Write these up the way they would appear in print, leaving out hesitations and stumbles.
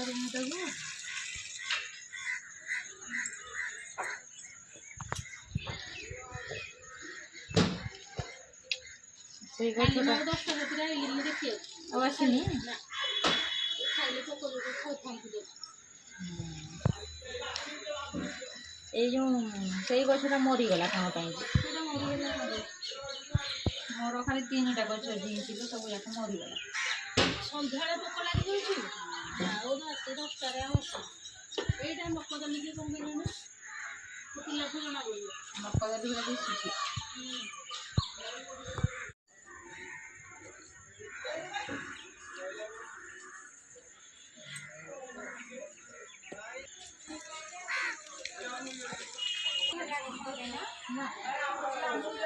ସେଇ ଗଛଟା ଆଉ ଆସିନି। ଏଇ ଯେଉଁ ସେଇ ଗଛଟା ମରିଗଲା କ'ଣ ପାଇଁ? ମୋର ଖାଲି 3ଟା ଗଛ ଝିଞ୍ଚିଲ ସବୁ ଯାକ ମରିଗଲା। ସନ୍ଧ୍ୟାବେଳେ ପୋକ ଲାଗିଯାଉଛି ଆଉ ରାତି 10ଟାରେ ଆଉ ଏଇଟା ମକଦଲି କି କ'ଣ କେଜାଣି ପିଲାଠୁ ଜଣା ପଡ଼ିବ। ମକଦଲି ଗୁଡ଼ା ଦିଶୁଛି।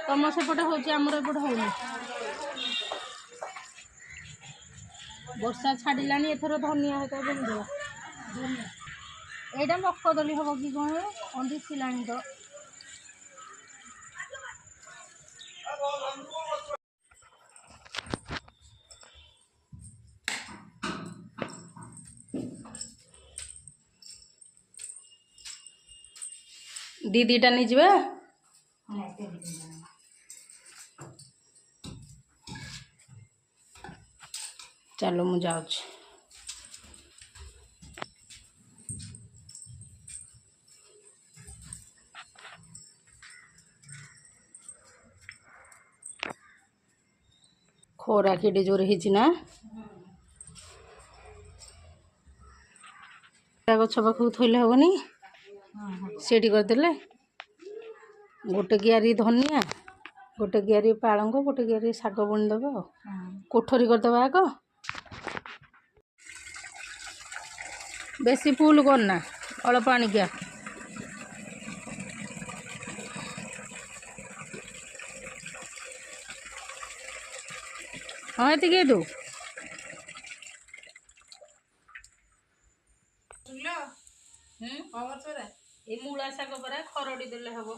ତମ ସେପଟେ ହେଉଛି ଆମର ଏପଟେ ହଉନି। ବର୍ଷା ଛାଡ଼ିଲାଣି ଏଥର ଧନିଆ ହେକା ବୁଣିଦେବା। ଏଇଟା ମକଦଲି ହବ କି କ'ଣ ଦିଶିଲାଣି ତ। ଦିଟା ନେଇଯିବା। ଚାଲ ମୁଁ ଯାଉଛି। ଖରା କେଡ଼େ ଜୋରେ ହେଇଛି ନା। ଗଛ ପାଖକୁ ଥୋଇଲେ ହବନି, ସେଠି କରିଦେଲେ। ଗୋଟେ କିଆରି ଧନିଆ, ଗୋଟେ କିଆରି ପାଳଙ୍ଗ, ଗୋଟେ କିଆରି ଶାଗ ବୁଣିଦେବ। କୋଠରୀ କରିଦେବା ଆଗ। ବେଶୀ ଫୁଲ କରନା, ଅଳ୍ପ ଆଣିକିଆ। ହଁ ଏତିକି ଦୁ। ଏ ମୂଳା ଶାଗ ପରା ଖରଡ଼ି ଦେଲେ ହବ।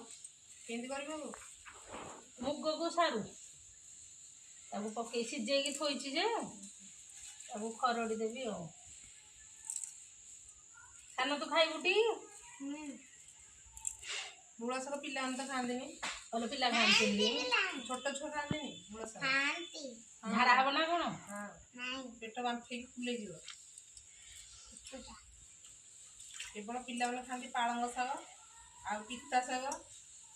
କେମିତି କରିବ? ମୁଗକୁ ସାରୁ ତାକୁ ପକେଇ ସିଝେଇକି ଥୋଇଛି ଯେ ତାକୁ ଖରଡ଼ି ଦେବି ଆଉ। ସାନ ତୁ ଖାଇବୁଟି? ମୂଳା ଶାଗ ପିଲାମାନେ ତ ଖାଆନ୍ତିନି। ଭଲ ପିଲା ଖାଆନ୍ତିନି, ଛୋଟ ଛୁଆ ଖାଆନ୍ତିନି। ମୂଳା ଶାଗ ଝାଡ଼ା ହବ ନା କ'ଣ? ପେଟ ବାମ୍ଫେଇକି ଫୁଲେଇଯିବ। କେବଳ ପିଲାମାନେ ଖାଆନ୍ତି ପାଳଙ୍ଗ ଶାଗ ଆଉ ପିତା ଶାଗ,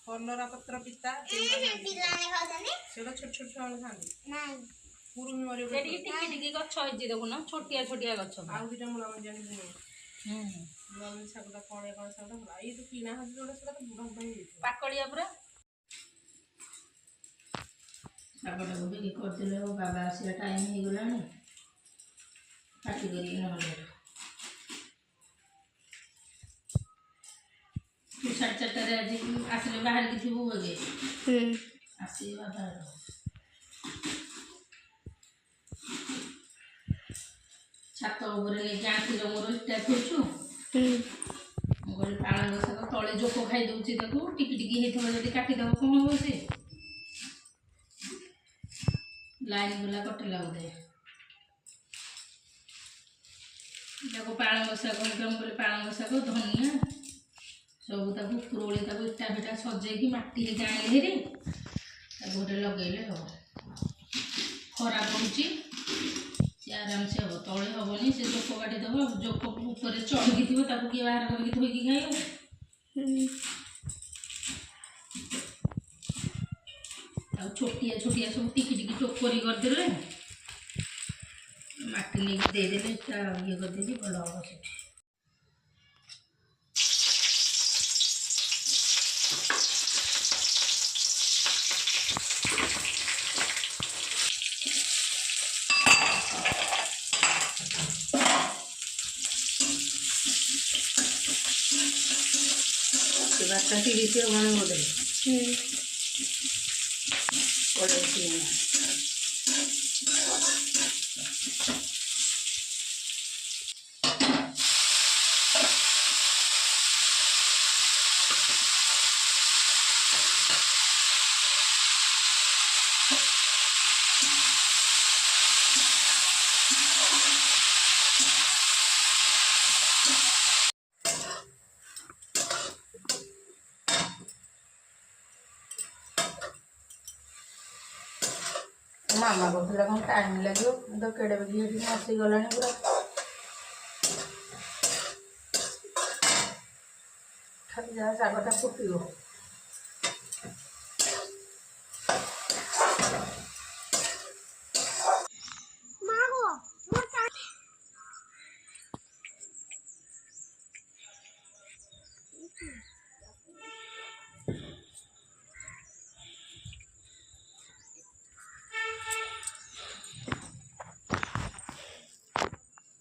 କଲରା ପତ୍ର ପିତା। ସେଗୁଡ଼ା ଛୋଟ ଛୋଟ ଛୁଆମାନେ ଖାଆନ୍ତି। କୁରୁମି ମରିବ। ଟିକି ଟିକି ଗଛ ହେଇଛି ଦେଖୁନ, ଛୋଟିଆ ଛୋଟିଆ ଗଛ। ଆଉ ଦୁଇଟା ମୂଳା ମଞ୍ଜି ଆଣି ମୂଳା ମଞ୍ଜି ଶାଗଟା କ'ଣ ଶାଗଟା ଭଲ। ଏଇ ଯେଉଁ କିଣା ହେଉଛି ଯେଉଁଟା ସେଟା ତ ବୁଢ଼ା ବୁଢ଼ା ହେଇଯାଇଥିବ, ପାକଳିଆ ପୁରା। ଶାଗଟାକୁ ଟିକେ କରିଦେଲେ ବାବା ଆସିବା ଟାଇମ୍ ହେଇଗଲାଣି, କାଟି କରିକି ନହେଲେ 4:30ରେ ଆଜି ଆସିଲେ ବାହାରିକି ଥିବୁ ବୋଧେ। ଆସିବେ ବାବା। ଛାତ ଉପରେ ନେଇକି ଆଣ୍ଠିର ମୋର ଇଟା ଥୋଇଛୁ। ମୁଁ କହିଲି ପାଳଙ୍ଗ ଶାଗ ତଳେ ଜୋକ ଖାଇଦେଉଛି, ତାକୁ ଟିକି ଟିକି ହେଇଥିବ ଯଦି କାଟିଦେବ କ'ଣ ହବ? ସେ ଲାଇନ୍ ଗଲା କଟିଲା ବୋଧେ। ତାକୁ ପାଳଙ୍ଗ ଶାଗ ମୁଁ କହିଲି ପାଳଙ୍ଗ ଶାଗ ଧନିଆ ସବୁ ତାକୁ ଉପରଓଳି ତାକୁ ଇଟା ଫିଟା ସଜେଇକି ମାଟିରେ ଗାଁଳି ହେରି ତାକୁ ଗୋଟେ ଲଗେଇଲେ ହବ। ଖରା ପଡ଼ୁଛି, ସେ ଆରାମସେ ହବ। ତଳେ ହବନି, ସେ ଜୋକ କାଟିଦେବ। ଜୋକ ଉପରେ ଚଢ଼ିକି ଥିବ, ତାକୁ କିଏ ବାହାର କରିକି ଧୋଇକି ଖାଇବ? ଆଉ ଛୋଟିଆ ଛୋଟିଆ ସବୁ ଟିକି ଟିକି ଟୋକରି କରିଦେଲେ, ମାଟି ନେଇକି ଦେଇଦେଲେ ଇଟା ଇଏ କରିଦେଇକି ଭଲ ହବ ସେଠି। ବାରଟା 30 ହବଣି ବୋଧେ। मामा कहला कौन टाइम लगे तो केड़े बजे आसीगला पूरा खाली जहाँ शागटा फुटो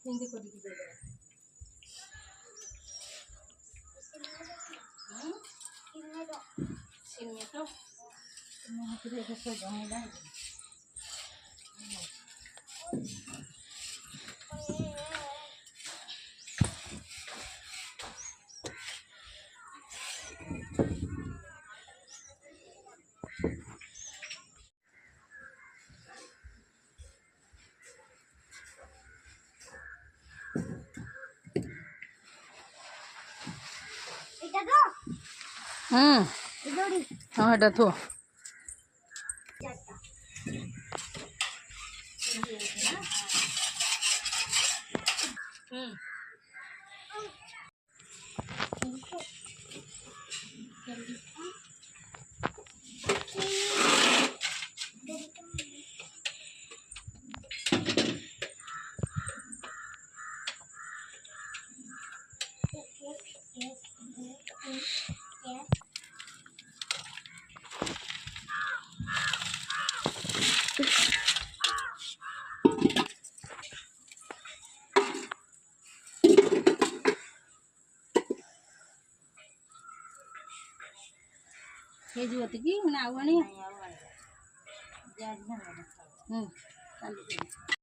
हिंदी को दिखी दे सिमे तो मैं हाथ रे से जाऊंगा हाँ एटा थो हे जीवती की ना आवानी